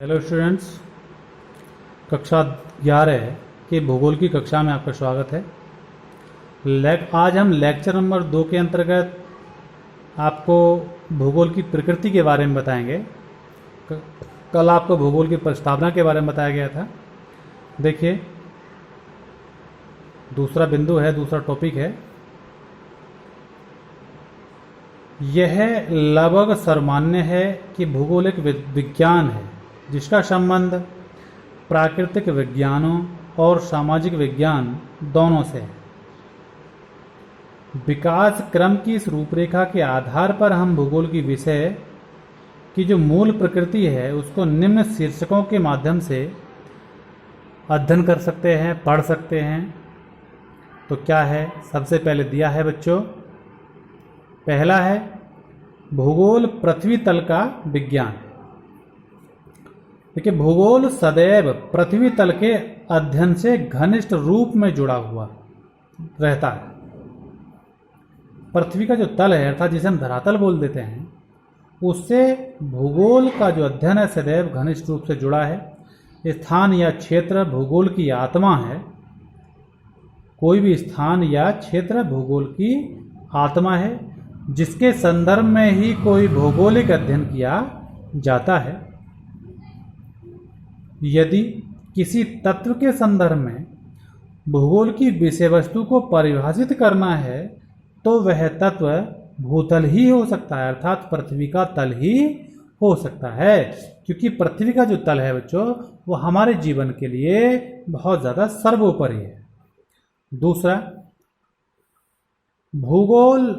Hello students, कक्षा 11 की भूगोल की कक्षा में आपका स्वागत है। आज हम लेक्चर नंबर 2 के अंतर्गत आपको भूगोल की प्रकृति के बारे में बताएंगे। कल आपको भूगोल की प्रस्तावना के बारे में बताया गया था। देखिए, दूसरा बिंदु है, दूसरा टॉपिक है, यह लगभग सर्वमान्य है कि भूगोल एक विज्ञान है जिसका संबंध प्राकृतिक विज्ञानों और सामाजिक विज्ञान दोनों से है। विकास क्रम की इस रूपरेखा के आधार पर हम भूगोल की विषय की जो मूल प्रकृति है उसको निम्न शीर्षकों के माध्यम से अध्ययन कर सकते हैं, पढ़ सकते हैं। तो क्या है? सबसे पहले दिया है बच्चों, पहला है भूगोल पृथ्वी तल का विज्ञान। देखिए, भूगोल सदैव पृथ्वी तल के अध्ययन से घनिष्ठ रूप में जुड़ा हुआ रहता है। पृथ्वी का जो तल है अर्थात जिसे हम धरातल बोल देते हैं, उससे भूगोल का जो अध्ययन है सदैव घनिष्ठ रूप से जुड़ा है। स्थान या क्षेत्र भूगोल की आत्मा है। कोई भी स्थान या क्षेत्र भूगोल की आत्मा है जिसके संदर्भ में ही कोई भौगोलिक अध्ययन किया जाता है। यदि किसी तत्व के संदर्भ में भूगोल की विषय वस्तु को परिभाषित करना है तो वह तत्व भूतल ही हो सकता है, अर्थात पृथ्वी का तल ही हो सकता है, क्योंकि पृथ्वी का जो तल है बच्चों वो हमारे जीवन के लिए बहुत ज़्यादा सर्वोपरि है। दूसरा, भूगोल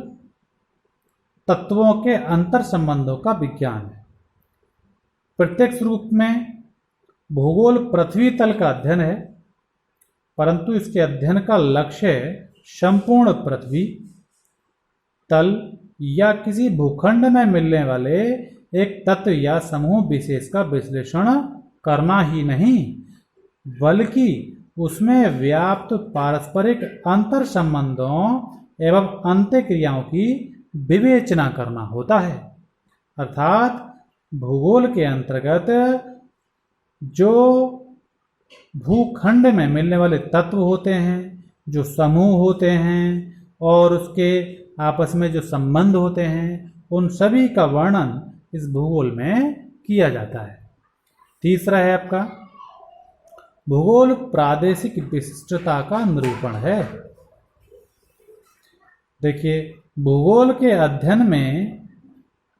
तत्वों के अंतर संबंधों का विज्ञान है। प्रत्यक्ष रूप में भूगोल पृथ्वी तल का अध्ययन है, परंतु इसके अध्ययन का लक्ष्य संपूर्ण पृथ्वी तल या किसी भूखंड में मिलने वाले एक तत्व या समूह विशेष का विश्लेषण करना ही नहीं, बल्कि उसमें व्याप्त पारस्परिक अंतर संबंधों एवं अंतःक्रियाओं की विवेचना करना होता है। अर्थात भूगोल के अंतर्गत जो भूखंड में मिलने वाले तत्व होते हैं, जो समूह होते हैं और उसके आपस में जो संबंध होते हैं, उन सभी का वर्णन इस भूगोल में किया जाता है। तीसरा है आपका भूगोल प्रादेशिक विशिष्टता का निरूपण है। देखिए, भूगोल के अध्ययन में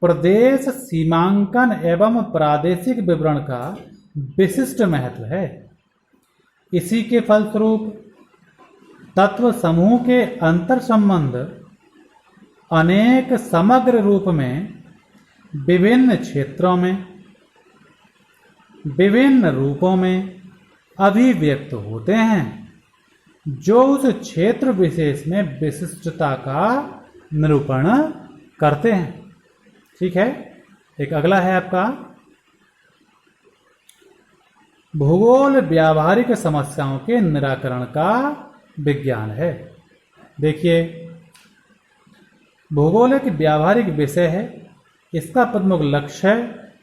प्रदेश सीमांकन एवं प्रादेशिक विवरण का विशिष्ट महत्व है। इसी के फलस्वरूप तत्व समूह के अंतर संबंध अनेक समग्र रूप में विभिन्न क्षेत्रों में विभिन्न रूपों में अभिव्यक्त होते हैं, जो उस क्षेत्र विशेष में विशिष्टता का निरूपण करते हैं। ठीक है। एक अगला है आपका भूगोल व्यावहारिक समस्याओं के निराकरण का विज्ञान है। देखिए, भूगोल एक व्यावहारिक विषय है। इसका प्रमुख लक्ष्य है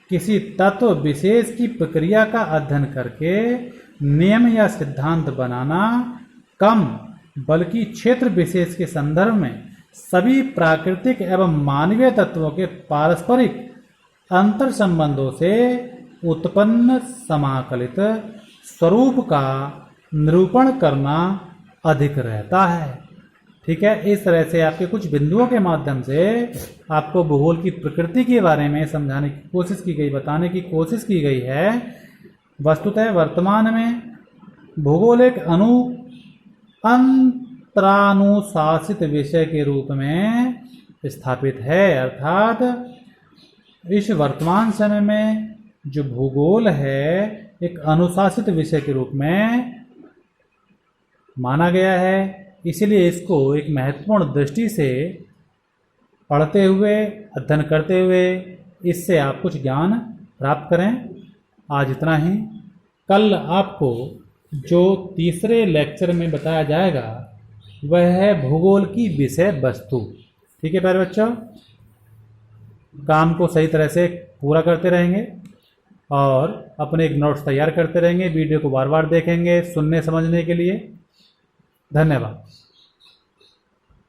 किसी तत्व विशेष की प्रक्रिया का अध्ययन करके नियम या सिद्धांत बनाना, कम बल्कि क्षेत्र विशेष के संदर्भ में सभी प्राकृतिक एवं मानवीय तत्वों के पारस्परिक अंतर संबंधों से उत्पन्न समाकलित स्वरूप का निरूपण करना अधिक रहता है। ठीक है। इस तरह से आपके कुछ बिंदुओं के माध्यम से आपको भूगोल की प्रकृति के बारे में समझाने की कोशिश की गई, बताने की कोशिश की गई है। वस्तुतः वर्तमान में भूगोल एक अंतरानुशासित विषय के रूप में स्थापित है, अर्थात इस वर्तमान समय में जो भूगोल है एक अनुशासित विषय के रूप में माना गया है। इसलिए इसको एक महत्वपूर्ण दृष्टि से पढ़ते हुए, अध्ययन करते हुए इससे आप कुछ ज्ञान प्राप्त करें। आज इतना ही। कल आपको जो तीसरे लेक्चर में बताया जाएगा वह है भूगोल की विषय वस्तु। ठीक है प्यारे बच्चों, काम को सही तरह से पूरा करते रहेंगे। और अपने एक नोट्स तैयार करते रहेंगे। वीडियो को बार बार देखेंगे सुनने समझने के लिए। धन्यवाद।